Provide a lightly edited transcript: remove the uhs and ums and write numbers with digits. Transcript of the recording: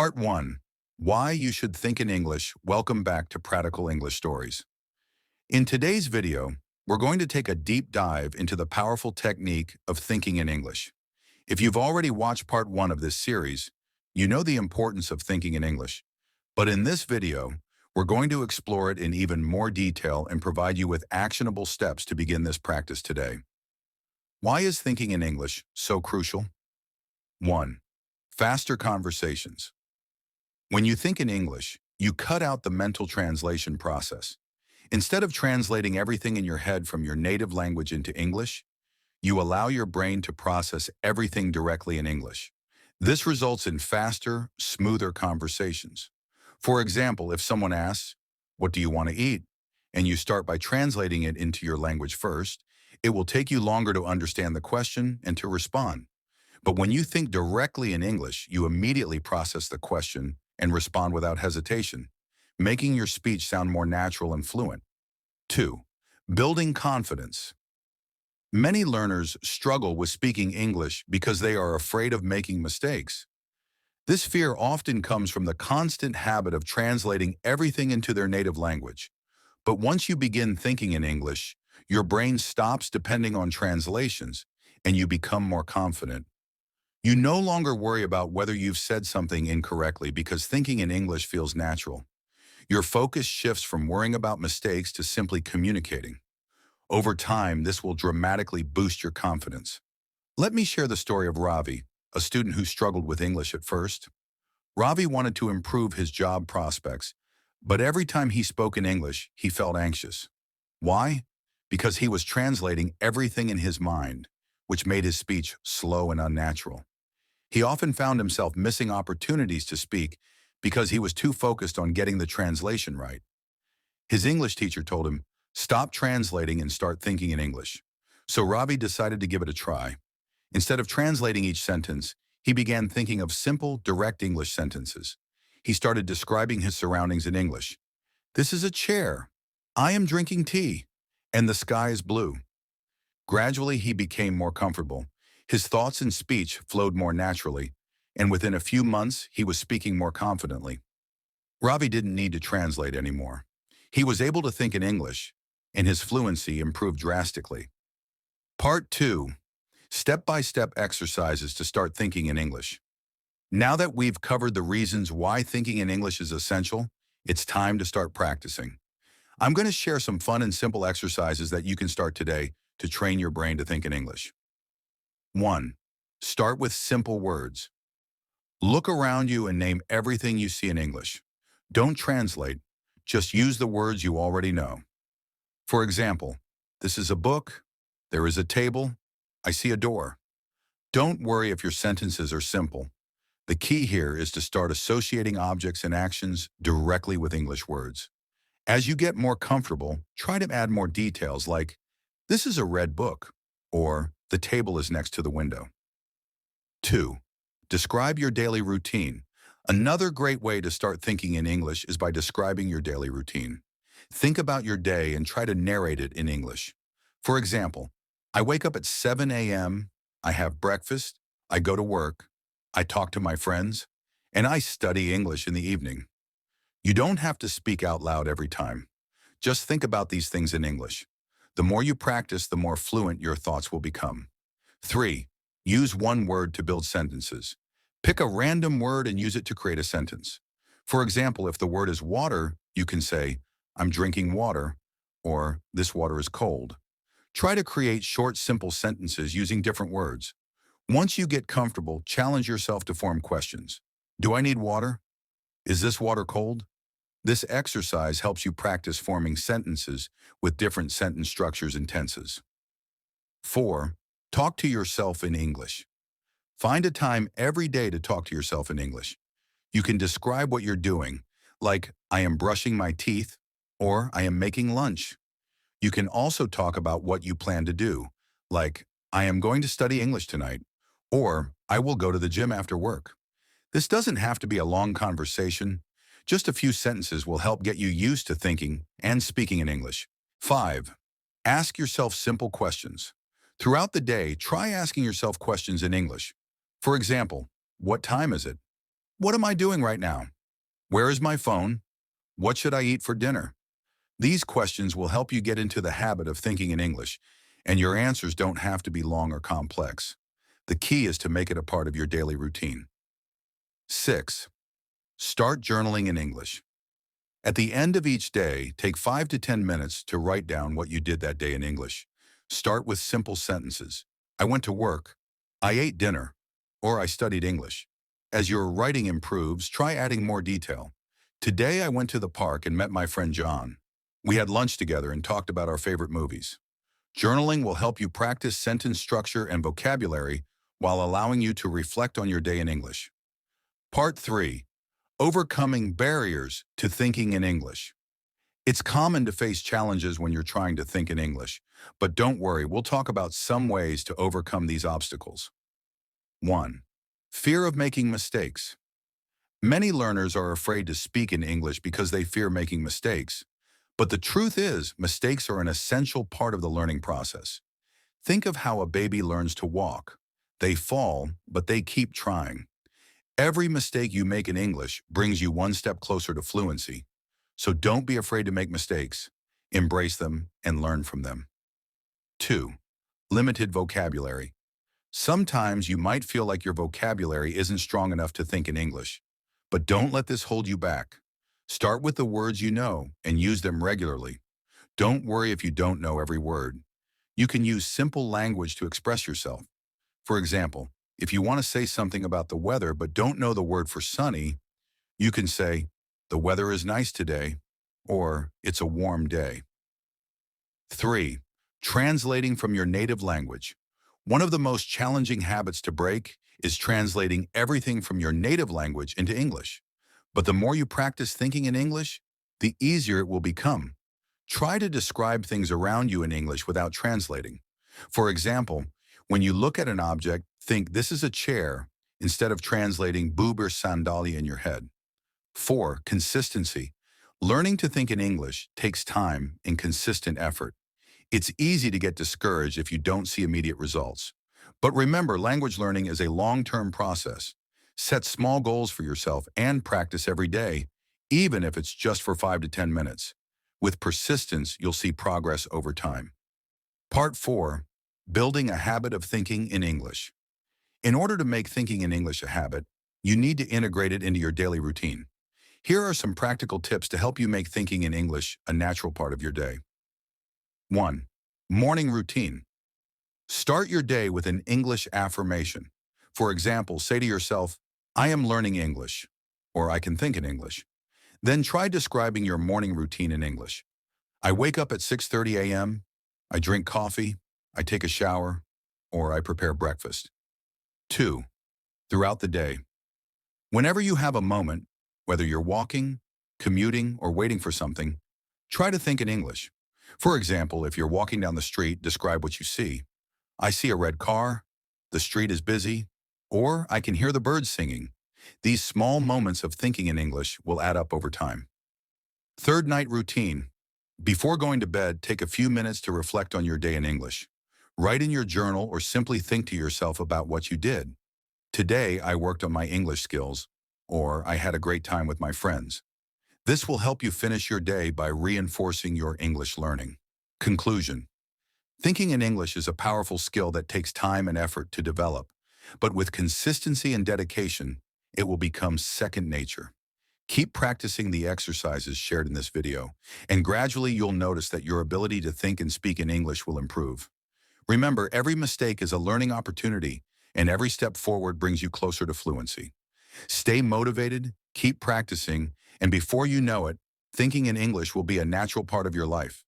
Part 1. Why you should think in English. Welcome back to Practical English Stories. In today's video, we're going to take a deep dive into the powerful technique of thinking in English. If you've already watched Part 1 of this series, you know the importance of thinking in English. But in this video, we're going to explore it in even more detail and provide you with actionable steps to begin this practice today. Why is thinking in English so crucial? 1. Faster conversations. When you think in English, you cut out the mental translation process. Instead of translating everything in your head from your native language into English, you allow your brain to process everything directly in English. This results in faster, smoother conversations. For example, if someone asks, "What do you want to eat?" and you start by translating it into your language first, it will take you longer to understand the question and to respond. But when you think directly in English, you immediately process the question and respond without hesitation, making your speech sound more natural and fluent. 2. Building confidence. Many learners struggle with speaking English because they are afraid of making mistakes. This fear often comes from the constant habit of translating everything into their native language. But once you begin thinking in English, your brain stops depending on translations and you become more confident. You no longer worry about whether you've said something incorrectly because thinking in English feels natural. Your focus shifts from worrying about mistakes to simply communicating. Over time, this will dramatically boost your confidence. Let me share the story of Ravi, a student who struggled with English at first. Ravi wanted to improve his job prospects, but every time he spoke in English, he felt anxious. Why? Because he was translating everything in his mind, which made his speech slow and unnatural. He often found himself missing opportunities to speak because he was too focused on getting the translation right. His English teacher told him, "Stop translating and start thinking in English." So Ravi decided to give it a try. Instead of translating each sentence, he began thinking of simple, direct English sentences. He started describing his surroundings in English. "This is a chair. I am drinking tea. And the sky is blue." Gradually, he became more comfortable. His thoughts and speech flowed more naturally, and within a few months, he was speaking more confidently. Ravi didn't need to translate anymore. He was able to think in English, and his fluency improved drastically. Part 2. Step-by-step exercises to start thinking in English. Now that we've covered the reasons why thinking in English is essential, it's time to start practicing. I'm going to share some fun and simple exercises that you can start today to train your brain to think in English. 1. Start with simple words. Look around you and name everything you see in English. Don't translate, just use the words you already know. For example, this is a book, there is a table, I see a door. Don't worry if your sentences are simple. The key here is to start associating objects and actions directly with English words. As you get more comfortable, try to add more details like, "This is a red book," or "The table is next to the window." 2. Describe your daily routine. Another great way to start thinking in English is by describing your daily routine. Think about your day and try to narrate it in English. For example, I wake up at 7 a.m., I have breakfast, I go to work, I talk to my friends, and I study English in the evening. You don't have to speak out loud every time. Just think about these things in English. The more you practice, the more fluent your thoughts will become. 3. Use one word to build sentences. Pick a random word and use it to create a sentence. For example, if the word is water, you can say, "I'm drinking water," or "This water is cold." Try to create short, simple sentences using different words. Once you get comfortable, challenge yourself to form questions. Do I need water? Is this water cold? This exercise helps you practice forming sentences with different sentence structures and tenses. 4. Talk to yourself in English. Find a time every day to talk to yourself in English. You can describe what you're doing, like, "I am brushing my teeth," or "I am making lunch." You can also talk about what you plan to do, like, "I am going to study English tonight," or "I will go to the gym after work." This doesn't have to be a long conversation. Just a few sentences will help get you used to thinking and speaking in English. 5. Ask yourself simple questions. Throughout the day, try asking yourself questions in English. For example, what time is it? What am I doing right now? Where is my phone? What should I eat for dinner? These questions will help you get into the habit of thinking in English, and your answers don't have to be long or complex. The key is to make it a part of your daily routine. 6. Start journaling in English. At the end of each day, take 5 to 10 minutes to write down what you did that day in English. Start with simple sentences. I went to work. I ate dinner. Or I studied English. As your writing improves, try adding more detail. Today I went to the park and met my friend John. We had lunch together and talked about our favorite movies. Journaling will help you practice sentence structure and vocabulary while allowing you to reflect on your day in English. Part 3. Overcoming barriers to thinking in English. It's common to face challenges when you're trying to think in English, but don't worry, we'll talk about some ways to overcome these obstacles. 1. Fear of making mistakes. Many learners are afraid to speak in English because they fear making mistakes. But the truth is, mistakes are an essential part of the learning process. Think of how a baby learns to walk. They fall, but they keep trying. Every mistake you make in English brings you one step closer to fluency. So don't be afraid to make mistakes. Embrace them and learn from them. 2. Limited vocabulary. Sometimes you might feel like your vocabulary isn't strong enough to think in English. But don't let this hold you back. Start with the words you know and use them regularly. Don't worry if you don't know every word. You can use simple language to express yourself. For example, if you want to say something about the weather but don't know the word for sunny, you can say, "The weather is nice today," or "It's a warm day." 3. Translating from your native language. One of the most challenging habits to break is translating everything from your native language into English. But the more you practice thinking in English, the easier it will become. Try to describe things around you in English without translating. For example, when you look at an object, think "this is a chair" instead of translating "boober sandalye" in your head. 4. Consistency. Learning to think in English takes time and consistent effort. It's easy to get discouraged if you don't see immediate results. But remember, language learning is a long-term process. Set small goals for yourself and practice every day, even if it's just for 5 to 10 minutes. With persistence, you'll see progress over time. Part 4. Building a habit of thinking in English. In order to make thinking in English a habit, you need to integrate it into your daily routine. Here are some practical tips to help you make thinking in English a natural part of your day. 1. Morning routine. Start your day with an English affirmation. For example, say to yourself, "I am learning English," or "I can think in English." Then try describing your morning routine in English. I wake up at 6:30 a.m., I drink coffee, I take a shower, or I prepare breakfast. 2. Throughout the day. Whenever you have a moment, whether you're walking, commuting, or waiting for something, try to think in English. For example, if you're walking down the street, describe what you see. I see a red car, the street is busy, or I can hear the birds singing. These small moments of thinking in English will add up over time. 3rd night routine. Before going to bed, take a few minutes to reflect on your day in English. Write in your journal or simply think to yourself about what you did. Today, I worked on my English skills, or I had a great time with my friends. This will help you finish your day by reinforcing your English learning. Conclusion. Thinking in English is a powerful skill that takes time and effort to develop, but with consistency and dedication, it will become second nature. Keep practicing the exercises shared in this video, and gradually you'll notice that your ability to think and speak in English will improve. Remember, every mistake is a learning opportunity, and every step forward brings you closer to fluency. Stay motivated, keep practicing, and before you know it, thinking in English will be a natural part of your life.